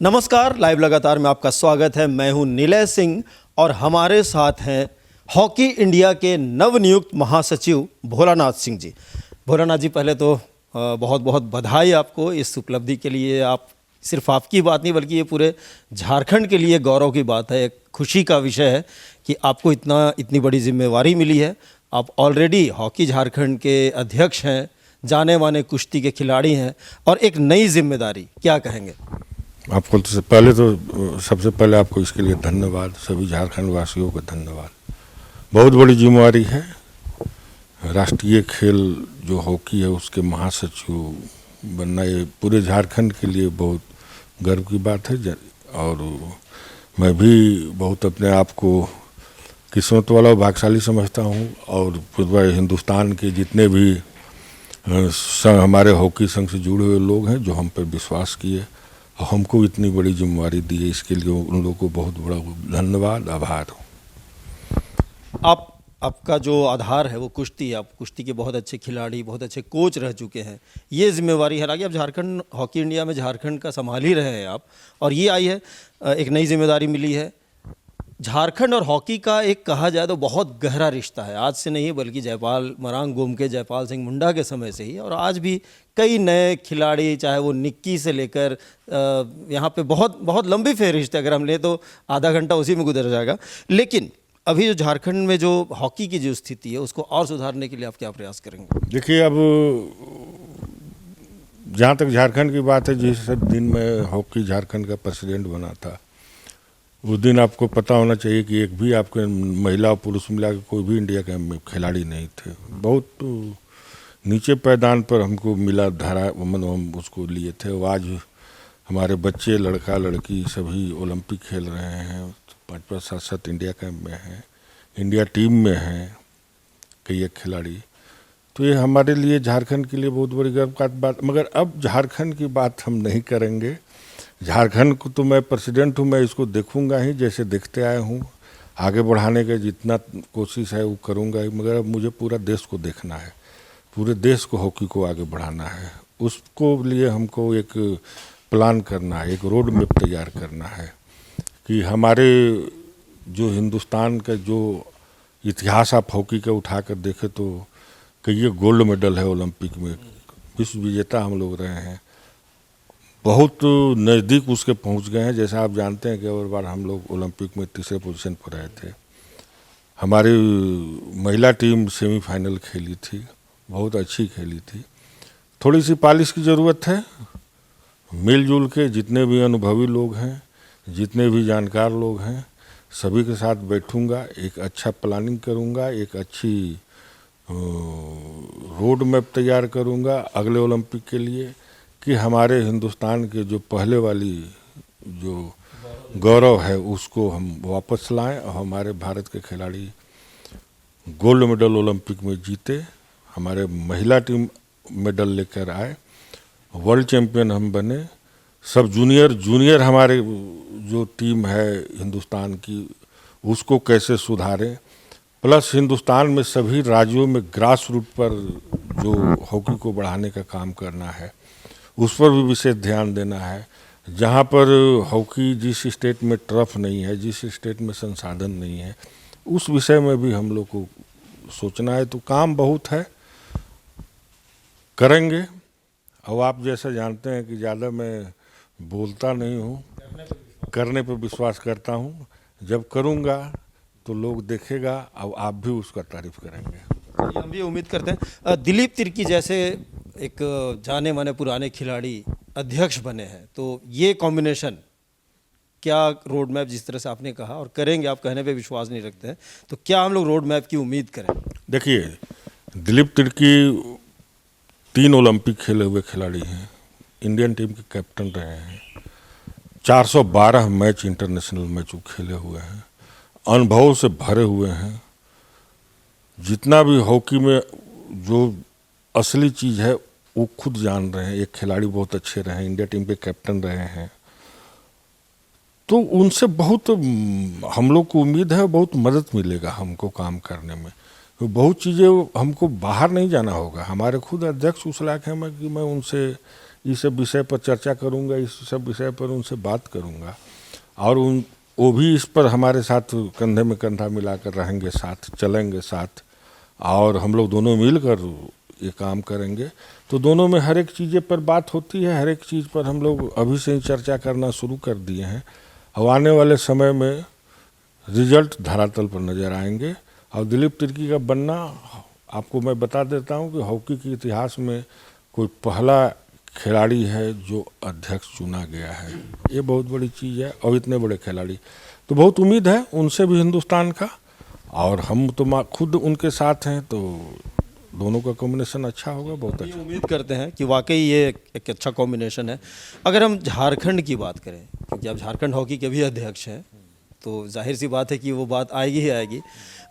नमस्कार, लाइव लगातार में आपका स्वागत है। मैं हूं निलय सिंह और हमारे साथ हैं हॉकी इंडिया के नवनियुक्त महासचिव भोलानाथ सिंह जी। भोलानाथ जी, पहले तो बहुत बहुत बधाई आपको इस उपलब्धि के लिए। आप सिर्फ आपकी बात नहीं बल्कि ये पूरे झारखंड के लिए गौरव की बात है, एक खुशी का विषय है कि आपको इतनी बड़ी जिम्मेवारी मिली है। आप ऑलरेडी हॉकी झारखंड के अध्यक्ष हैं, जाने माने कुश्ती के खिलाड़ी हैं और एक नई जिम्मेदारी, क्या कहेंगे? आपको तो सबसे पहले आपको इसके लिए धन्यवाद, सभी झारखंड वासियों को धन्यवाद। बहुत बड़ी जिम्मेवारी है। राष्ट्रीय खेल जो हॉकी है उसके महासचिव बनना ये पूरे झारखंड के लिए बहुत गर्व की बात है। और मैं भी बहुत अपने आप को किस्मत वाला और भाग्यशाली समझता हूँ। और पूरे हिंदुस्तान के जितने भी हमारे हॉकी संघ से जुड़े हुए लोग हैं जो हम पर विश्वास किए और हमको इतनी बड़ी जिम्मेवारी दी है, इसके लिए उन लोगों को बहुत बड़ा धन्यवाद, आभार हो। आपका जो आधार है वो कुश्ती है। आप कुश्ती के बहुत अच्छे खिलाड़ी, बहुत अच्छे कोच रह चुके हैं। ये जिम्मेवारी है कि आप झारखंड हॉकी इंडिया में झारखंड का संभाल ही रहे हैं आप, और ये आई है एक नई जिम्मेदारी मिली है। झारखंड और हॉकी का एक कहा जाए तो बहुत गहरा रिश्ता है, आज से नहीं बल्कि जयपाल मरांग गोमके, जयपाल सिंह मुंडा के समय से ही, और आज भी कई नए खिलाड़ी, चाहे वो निक्की से लेकर यहाँ पे बहुत बहुत लंबी फहरिस्त है। अगर हम ले तो आधा घंटा उसी में गुजर जाएगा। लेकिन अभी जो झारखंड में जो हॉकी की जो स्थिति है उसको और सुधारने के लिए आप क्या प्रयास करेंगे? देखिए, अब जहाँ तक झारखंड की बात है, जिस दिन मैं हॉकी झारखंड का प्रेसिडेंट बना था उस दिन आपको पता होना चाहिए कि एक भी आपके महिला और पुरुष मिला के कोई भी इंडिया के खिलाड़ी नहीं थे। बहुत नीचे पैदान पर हमको मिला धारा, मतलब हम उसको लिए थे। आज हमारे बच्चे, लड़का लड़की सभी ओलंपिक खेल रहे हैं, 5-5 7-7 इंडिया कैंप में हैं, इंडिया टीम में हैं कई एक खिलाड़ी। तो ये हमारे लिए, झारखंड के लिए बहुत बड़ी गर्व का बात। मगर अब झारखंड की बात हम नहीं करेंगे। झारखंड को तो मैं प्रेसिडेंट हूँ, मैं इसको देखूंगा ही, जैसे देखते आए हूँ। आगे बढ़ाने का जितना कोशिश है वो करूँगा ही, मगर अब मुझे पूरा देश को देखना है, पूरे देश को हॉकी को आगे बढ़ाना है। उसको लिए हमको एक प्लान करना है, एक रोड मैप तैयार करना है कि हमारे जो हिंदुस्तान का जो इतिहास आप हॉकी का उठा कर देखें तो कई गोल्ड मेडल है ओलंपिक में, विश्व विजेता हम लोग रहे हैं, बहुत नज़दीक उसके पहुंच गए हैं। जैसा आप जानते हैं कि और बार हम लोग ओलंपिक में तीसरे पोजीशन पर रहे थे। हमारी महिला टीम सेमीफाइनल खेली थी, बहुत अच्छी खेली थी। थोड़ी सी पॉलिश की ज़रूरत है। मिलजुल के जितने भी अनुभवी लोग हैं, जितने भी जानकार लोग हैं, सभी के साथ बैठूंगा, एक अच्छा प्लानिंग करूंगा, एक अच्छी रोड मैप तैयार करूंगा अगले ओलंपिक के लिए, कि हमारे हिंदुस्तान के जो पहले वाली जो गौरव है उसको हम वापस लाएं और हमारे भारत के खिलाड़ी गोल्ड मेडल ओलंपिक में जीते, हमारे महिला टीम मेडल लेकर आए, वर्ल्ड चैंपियन हम बने। सब जूनियर हमारे जो टीम है हिंदुस्तान की उसको कैसे सुधारें, प्लस हिंदुस्तान में सभी राज्यों में ग्रास रूट पर जो हॉकी को बढ़ाने का काम करना है उस पर भी विशेष ध्यान देना है। जहाँ पर हॉकी, जिस स्टेट में टर्फ नहीं है, जिस स्टेट में संसाधन नहीं है, उस विषय में भी हम लोग को सोचना है। तो काम बहुत है, करेंगे। अब आप जैसा जानते हैं कि ज़्यादा मैं बोलता नहीं हूँ, करने पर विश्वास करता हूँ। जब करूँगा तो लोग देखेगा और आप भी उसका तारीफ करेंगे। हम भी उम्मीद करते हैं। दिलीप तिर्की जैसे एक जाने माने पुराने खिलाड़ी अध्यक्ष बने हैं, तो ये कॉम्बिनेशन, क्या रोड मैप, जिस तरह से आपने कहा और करेंगे, आप कहने पे विश्वास नहीं रखते हैं, तो क्या हम लोग रोड मैप की उम्मीद करें? देखिए, दिलीप तिर्की 3 ओलंपिक खेले हुए खिलाड़ी हैं, इंडियन टीम के कैप्टन रहे हैं, 412 मैच, इंटरनेशनल मैच खेले हुए हैं, अनुभव से भरे हुए हैं। जितना भी हॉकी में जो असली चीज़ है वो खुद जान रहे हैं। एक खिलाड़ी बहुत अच्छे रहे हैं, इंडिया टीम के कैप्टन रहे हैं, तो उनसे बहुत हम लोग को उम्मीद है, बहुत मदद मिलेगा हमको काम करने में। तो बहुत चीज़ें हमको बाहर नहीं जाना होगा, हमारे खुद अध्यक्ष उस लायक हैं कि मैं उनसे इस सब विषय पर चर्चा करूँगा, इस सब विषय पर उनसे बात करूँगा, और वो भी इस पर हमारे साथ कंधे में कंधा मिलाकर रहेंगे, साथ चलेंगे साथ, और हम लोग दोनों मिलकर ये काम करेंगे। तो दोनों में हर एक चीज़ें पर बात होती है, हर एक चीज़ पर हम लोग अभी से ही चर्चा करना शुरू कर दिए हैं। और आने वाले समय में रिजल्ट धरातल पर नज़र आएंगे। और दिलीप तिर्की का बनना, आपको मैं बता देता हूं कि हॉकी के इतिहास में कोई पहला खिलाड़ी है जो अध्यक्ष चुना गया है। ये बहुत बड़ी चीज़ है, और इतने बड़े खिलाड़ी, तो बहुत उम्मीद है उनसे भी हिंदुस्तान का, और हम तो खुद उनके साथ हैं, तो दोनों का कॉम्बिनेशन अच्छा होगा, बहुत अच्छा। उम्मीद करते हैं कि वाकई ये एक अच्छा कॉम्बिनेशन है। अगर हम झारखंड की बात करें, क्योंकि आप झारखंड हॉकी के भी अध्यक्ष हैं, तो जाहिर सी बात है कि वो बात आएगी ही आएगी।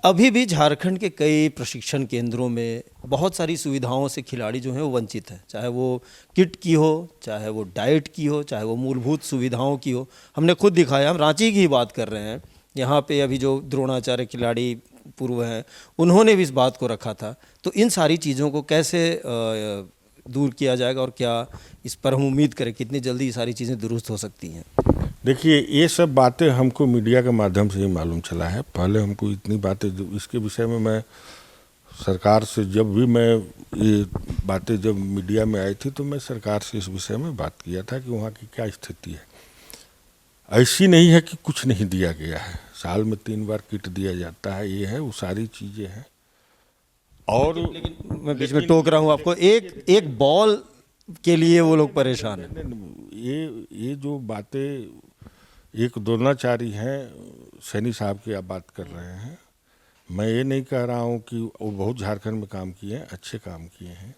अभी भी झारखंड के कई प्रशिक्षण केंद्रों में बहुत सारी सुविधाओं से खिलाड़ी जो हैं वो वंचित हैं, चाहे वो किट की हो, चाहे वो डाइट की हो, चाहे वो मूलभूत सुविधाओं की हो। हमने खुद दिखाया, हम रांची की ही बात कर रहे हैं, यहाँ पे अभी जो द्रोणाचार्य खिलाड़ी पूर्व हैं, उन्होंने भी इस बात को रखा था। तो इन सारी चीज़ों को कैसे दूर किया जाएगा, और क्या इस पर हम उम्मीद करें कितनी जल्दी ये सारी चीज़ें दुरुस्त हो सकती हैं? देखिए, ये सब बातें हमको मीडिया के माध्यम से ही मालूम चला है। पहले हमको इतनी बातें, इसके विषय में मैं सरकार से, जब भी मैं ये बातें जब मीडिया में आई थी, तो मैं सरकार से इस विषय में बात किया था कि वहाँ की क्या स्थिति है। ऐसी नहीं है कि कुछ नहीं दिया गया है, साल में 3 बार किट दिया जाता है, ये है, वो सारी चीज़ें हैं। और लेकिन मैं बीच में टोक रहा हूँ आपको, एक बॉल के लिए वो लोग परेशान हैं। ये जो बातें एक द्रोणाचार्य हैं, सैनी साहब की आप बात कर रहे हैं, मैं ये नहीं कह रहा हूँ कि वो बहुत झारखंड में काम किए हैं, अच्छे काम किए हैं,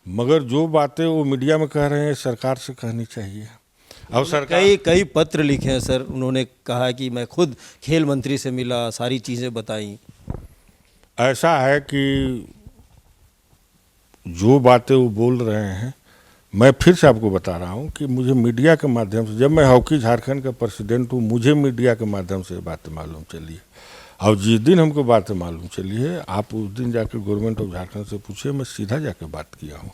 मगर जो बातें वो मीडिया में कह रहे हैं सरकार से कहनी चाहिए। और सरकार कई पत्र लिखे हैं सर, उन्होंने कहा कि मैं खुद खेल मंत्री से मिला, सारी चीज़ें बताई। ऐसा है कि जो बातें वो बोल रहे हैं, मैं फिर से आपको बता रहा हूँ कि मुझे मीडिया के माध्यम से, जब मैं हॉकी झारखंड का प्रेसिडेंट हूँ, मुझे मीडिया के माध्यम से बातें मालूम चली है। और जिस दिन हमको बातें मालूम चली है, आप उस दिन जाकर गवर्नमेंट ऑफ झारखंड से पूछिए, मैं सीधा जाकर बात किया हूँ।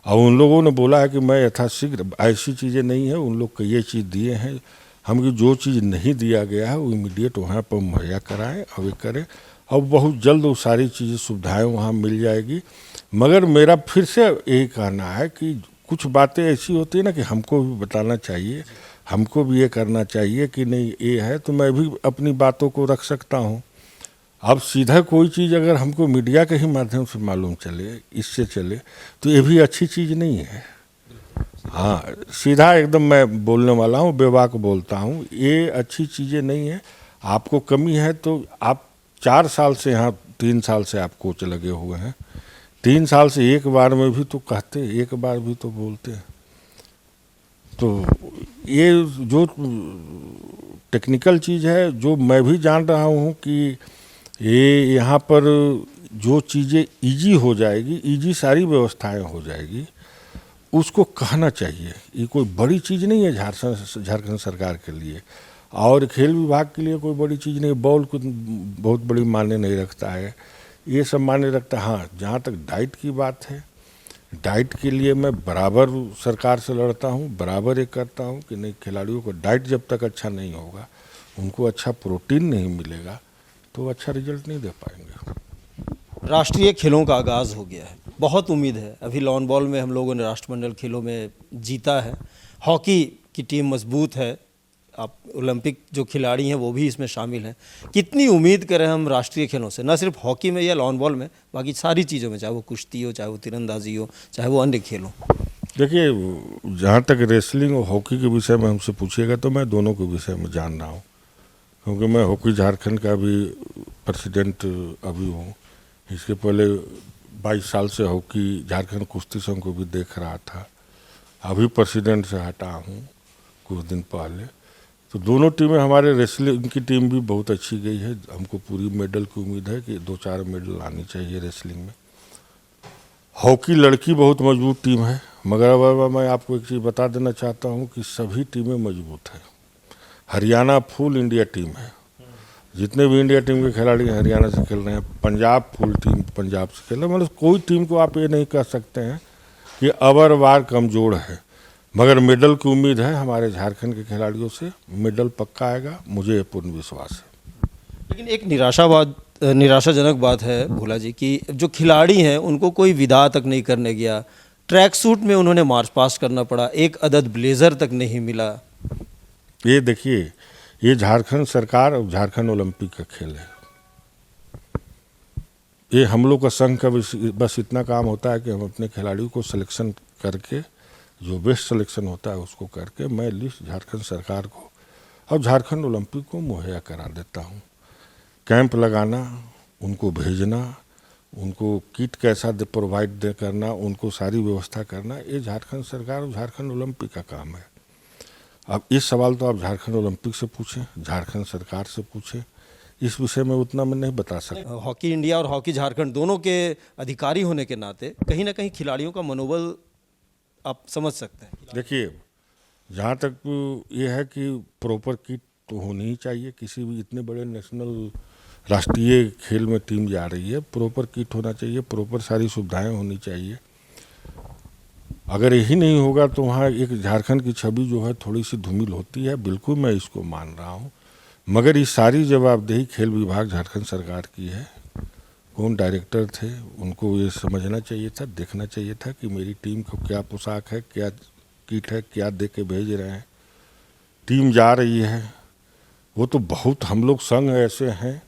और उन लोगों ने बोला है कि मैं यथाशीघ्र, ऐसी चीज़ें नहीं है, उन लोग को ये चीज़ दिए हैं, हम जो चीज़ नहीं दिया गया है वो इमीडिएट वहाँ पर मुहैया कराएँ और ये करें, और बहुत जल्द वो सारी चीज़ें सुविधाएँ वहाँ मिल जाएगी। मगर मेरा फिर से यही कहना है कि कुछ बातें ऐसी होती है ना कि हमको भी बताना चाहिए, हमको भी ये करना चाहिए कि नहीं ये है, तो मैं भी अपनी बातों को रख सकता हूँ। अब सीधा कोई चीज़ अगर हमको मीडिया के ही माध्यम से मालूम चले, इससे चले, तो ये भी अच्छी चीज़ नहीं है। हाँ, सीधा एकदम मैं बोलने वाला हूँ, बेबाक बोलता हूँ, ये अच्छी चीज़ें नहीं है। आपको कमी है तो आप 4 साल से यहाँ, 3 साल से आप कोच लगे हुए हैं, 3 साल से एक बार में भी तो कहते, एक बार भी तो बोलते। तो ये जो टेक्निकल चीज़ है, जो मैं भी जान रहा हूँ कि ये यहाँ पर जो चीज़ें ईजी हो जाएगी, ईजी सारी व्यवस्थाएं हो जाएगी, उसको कहना चाहिए। ये कोई बड़ी चीज़ नहीं है झारखंड सरकार के लिए, और खेल विभाग के लिए कोई बड़ी चीज़ नहीं। बॉल को बहुत बड़ी मायने नहीं रखता है, ये सब मायने रखता है। हाँ, जहाँ तक डाइट की बात है, डाइट के लिए मैं बराबर सरकार से लड़ता हूँ, बराबर ये करता हूँ कि नहीं, खिलाड़ियों को डाइट जब तक अच्छा नहीं होगा, उनको अच्छा प्रोटीन नहीं मिलेगा, तो अच्छा रिजल्ट नहीं दे पाएंगे। राष्ट्रीय खेलों का आगाज़ हो गया है, बहुत उम्मीद है। अभी लॉन बॉल में हम लोगों ने राष्ट्रमंडल खेलों में जीता है, हॉकी की टीम मजबूत है, आप ओलंपिक जो खिलाड़ी हैं वो भी इसमें शामिल हैं। कितनी उम्मीद करें हम राष्ट्रीय खेलों से, न सिर्फ हॉकी में या लॉन बॉल में, बाकी सारी चीज़ों में, चाहे वो कुश्ती हो, चाहे वो तीरंदाजी हो, चाहे वो अन्य खेल हो? देखिए, जहाँ तक रेसलिंग और हॉकी के विषय में हमसे पूछिएगा तो मैं दोनों के विषय में जान रहा हूँ, क्योंकि मैं हॉकी झारखंड का भी प्रेसिडेंट अभी हूँ। इसके पहले 22 साल से हॉकी झारखंड कुश्ती संघ को भी देख रहा था, अभी प्रेसिडेंट से हटा हूँ कुछ दिन पहले। तो दोनों टीमें, हमारे रेसलिंग की टीम भी बहुत अच्छी गई है, हमको पूरी मेडल की उम्मीद है कि 2-4 मेडल आनी चाहिए रेसलिंग में। हॉकी लड़की बहुत मजबूत टीम है, मगर अब मैं आपको एक चीज़ बता देना चाहता हूँ कि सभी टीमें मजबूत हैं। हरियाणा फुल इंडिया टीम है, जितने भी इंडिया टीम के खिलाड़ी हरियाणा से खेल रहे हैं। पंजाब फुल टीम पंजाब से खेल रहे हैं। मतलब कोई टीम को आप ये नहीं कह सकते हैं कि अबरवार कमज़ोर है, मगर मेडल की उम्मीद है हमारे झारखंड के खिलाड़ियों से। मेडल पक्का आएगा, मुझे पूर्ण विश्वास है। लेकिन एक निराशाजनक बात है भोला जी कि जो खिलाड़ी हैं उनको कोई विदा तक नहीं करने गया, ट्रैक सूट में उन्होंने मार्च पास्ट करना पड़ा, एक अदद ब्लेजर तक नहीं मिला। ये देखिए, ये झारखंड सरकार और झारखंड ओलंपिक का खेल है। ये हम लोग का संघ का बस इतना काम होता है कि हम अपने खिलाड़ियों को सिलेक्शन करके, जो बेस्ट सिलेक्शन होता है उसको करके मैं लिस्ट झारखंड सरकार को और झारखंड ओलंपिक को मुहैया करा देता हूँ। कैंप लगाना, उनको भेजना, उनको किट कैसा प्रोवाइड करना, उनको सारी व्यवस्था करना, ये झारखंड सरकार और झारखंड ओलंपिक का काम है। अब इस सवाल तो आप झारखंड ओलंपिक से पूछें, झारखंड सरकार से पूछें, इस विषय में उतना मैं नहीं बता सकता। हॉकी इंडिया और हॉकी झारखंड दोनों के अधिकारी होने के नाते कहीं ना कहीं खिलाड़ियों का मनोबल आप समझ सकते हैं। देखिए, जहाँ तक ये है कि प्रॉपर किट तो होनी ही चाहिए। किसी भी इतने बड़े नेशनल राष्ट्रीय खेल में टीम जा रही है, प्रॉपर किट होना चाहिए, प्रॉपर सारी सुविधाएं होनी चाहिए। अगर यही नहीं होगा तो वहाँ एक झारखंड की छवि जो है थोड़ी सी धूमिल होती है, बिल्कुल मैं इसको मान रहा हूँ। मगर ये सारी जवाबदेही खेल विभाग झारखंड सरकार की है। कौन डायरेक्टर थे, उनको ये समझना चाहिए था, देखना चाहिए था कि मेरी टीम को क्या पोशाक है, क्या किट है, क्या दे के भेज रहे हैं। टीम जा रही है, वो तो बहुत हम लोग संघ ऐसे हैं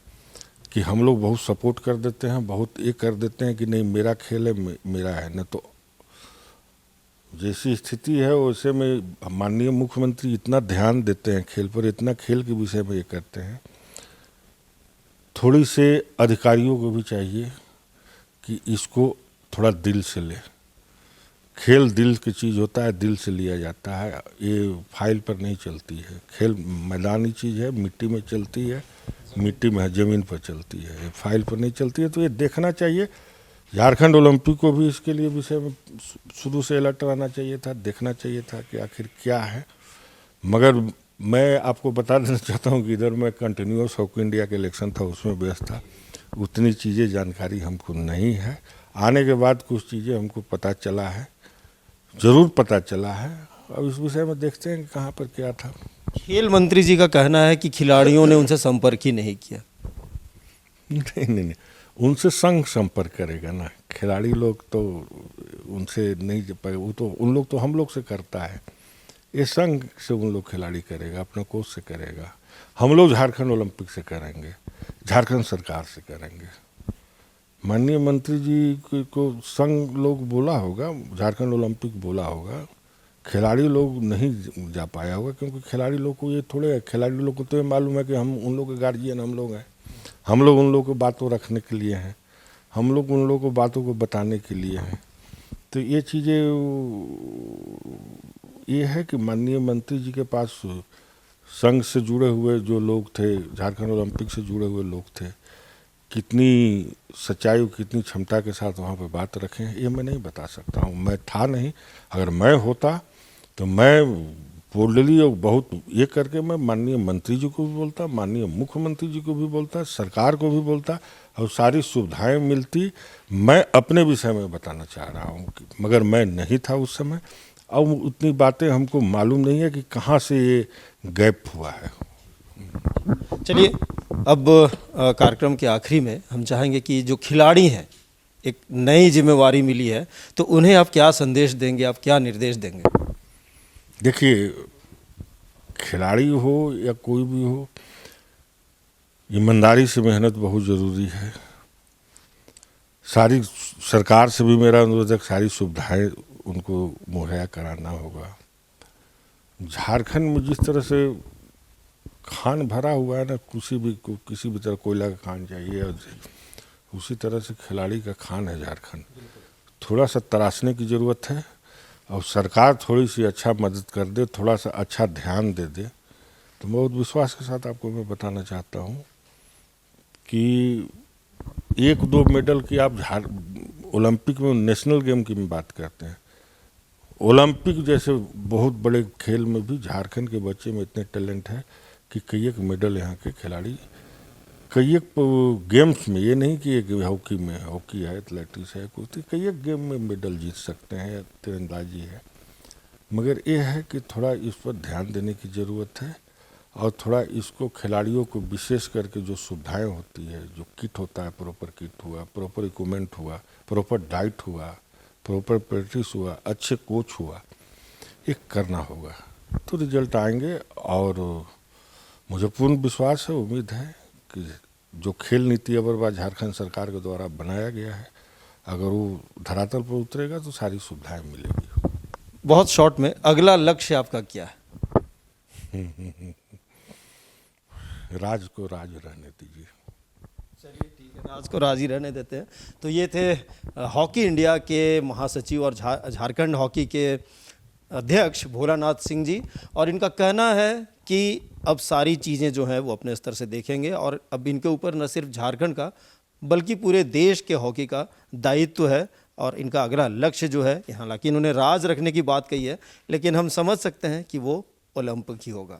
कि हम लोग बहुत सपोर्ट कर देते हैं, बहुत ये कर देते हैं कि नहीं मेरा खेल है, मेरा है। न तो जैसी स्थिति है वैसे में माननीय मुख्यमंत्री इतना ध्यान देते हैं खेल पर, इतना खेल के विषय में ये करते हैं। थोड़ी से अधिकारियों को भी चाहिए कि इसको थोड़ा दिल से ले। खेल दिल की चीज़ होता है, दिल से लिया जाता है, ये फाइल पर नहीं चलती है। खेल मैदानी चीज़ है, मिट्टी में चलती है, मिट्टी में ज़मीन पर चलती है, ये फाइल पर नहीं चलती है। तो ये देखना चाहिए। झारखंड ओलंपिक को भी इसके लिए विषय में शुरू से अलर्ट रहना चाहिए था, देखना चाहिए था कि आखिर क्या है। मगर मैं आपको बता देना चाहता हूँ कि इधर मैं कंटिन्यूस हॉकी इंडिया के इलेक्शन था, उसमें व्यस्त था, उतनी चीज़ें जानकारी हमको नहीं है। आने के बाद कुछ चीज़ें हमको पता चला है, ज़रूर पता चला है। अब इस विषय में देखते हैं कि कहाँ पर क्या था। खेल मंत्री जी का कहना है कि खिलाड़ियों ने उनसे संपर्क ही नहीं किया। नहीं, उनसे संघ संपर्क करेगा ना। खिलाड़ी लोग तो उनसे नहीं जा पाए, वो तो उन लोग तो हम लोग से करता है। ये संघ से उन लोग खिलाड़ी करेगा, अपना कोच से करेगा। हम लोग झारखंड ओलंपिक से करेंगे, झारखंड सरकार से करेंगे। माननीय मंत्री जी को संघ लोग बोला होगा, झारखंड ओलंपिक बोला होगा, खिलाड़ी लोग नहीं जा पाया होगा, क्योंकि खिलाड़ी लोग को ये थोड़े, खिलाड़ी लोग को तो ये मालूम है कि हम उन लोग के गार्जियन हम लोग हैं, हम लोग उन लोग को बातों रखने के लिए हैं, हम लोग उन लोगों को बातों को बताने के लिए हैं। तो ये चीज़ें ये है कि माननीय मंत्री जी के पास संघ से जुड़े हुए जो लोग थे, झारखंड ओलंपिक से जुड़े हुए लोग थे, कितनी सच्चाई, कितनी क्षमता के साथ वहाँ पे बात रखें ये मैं नहीं बता सकता हूँ। मैं था नहीं, अगर मैं होता तो मैं बोल्डली और बहुत ये करके मैं माननीय मंत्री जी को भी बोलता, माननीय मुख्यमंत्री जी को भी बोलता, सरकार को भी बोलता, और सारी सुविधाएं मिलती। मैं अपने विषय में बताना चाह रहा हूँ, मगर मैं नहीं था उस समय। अब उतनी बातें हमको मालूम नहीं है कि कहाँ से ये गैप हुआ है। चलिए, अब कार्यक्रम के आखिरी में हम चाहेंगे कि जो खिलाड़ी हैं, एक नई जिम्मेवारी मिली है, तो उन्हें आप क्या संदेश देंगे, आप क्या निर्देश देंगे? देखिए, खिलाड़ी हो या कोई भी हो, ईमानदारी से मेहनत बहुत ज़रूरी है। सारी सरकार से भी मेरा अनुरोध है, सारी सुविधाएं उनको मुहैया कराना होगा। झारखंड में जिस तरह से खान भरा हुआ है ना, किसी भी तरह कोयला का खान चाहिए, और उसी तरह से खिलाड़ी का खान है झारखंड। थोड़ा सा तराशने की ज़रूरत है, और सरकार थोड़ी सी अच्छा मदद कर दे, थोड़ा सा अच्छा ध्यान दे दे, तो बहुत विश्वास के साथ आपको मैं बताना चाहता हूँ कि 1-2 मेडल की आप ओलंपिक में, नेशनल गेम की बात करते हैं, ओलंपिक जैसे बहुत बड़े खेल में भी झारखंड के बच्चे में इतने टैलेंट है कि कई एक मेडल यहाँ के खिलाड़ी कई एक गेम्स में, ये नहीं कि एक हॉकी में, हॉकी है, एथलेटिक्स है, कुश्ती, कई एक गेम में मेडल जीत सकते हैं, तीरंदाजी है। मगर ये है कि थोड़ा इस पर ध्यान देने की ज़रूरत है और थोड़ा इसको खिलाड़ियों को विशेष करके जो सुविधाएं होती है, जो किट होता है, प्रॉपर किट हुआ, प्रॉपर इक्विपमेंट हुआ, प्रॉपर डाइट हुआ, प्रॉपर प्रैक्टिस हुआ, अच्छे कोच हुआ, ये करना होगा तो रिजल्ट आएंगे। और मुझे पूर्ण विश्वास है, उम्मीद है कि जो खेल नीति अबरबा झारखंड सरकार के द्वारा बनाया गया है, अगर वो धरातल पर उतरेगा तो सारी सुविधाएं मिलेगी। बहुत शॉर्ट में अगला लक्ष्य आपका क्या है? राज को राज रहने दीजिए। चलिए ठीक है, राज को राज ही रहने देते हैं। तो ये थे हॉकी इंडिया के महासचिव और झारखंड हॉकी के अध्यक्ष भोलानाथ सिंह जी। और इनका कहना है कि अब सारी चीज़ें जो हैं वो अपने स्तर से देखेंगे और अब इनके ऊपर न सिर्फ झारखंड का बल्कि पूरे देश के हॉकी का दायित्व है। और इनका अगला लक्ष्य जो है, हालांकि इन्होंने राज रखने की बात कही है, लेकिन हम समझ सकते हैं कि वो ओलंपिक ही होगा।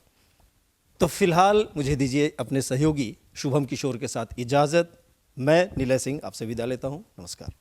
तो फिलहाल मुझे दीजिए अपने सहयोगी शुभम किशोर के साथ इजाज़त। मैं निलय सिंह आपसे विदा लेता हूँ। नमस्कार।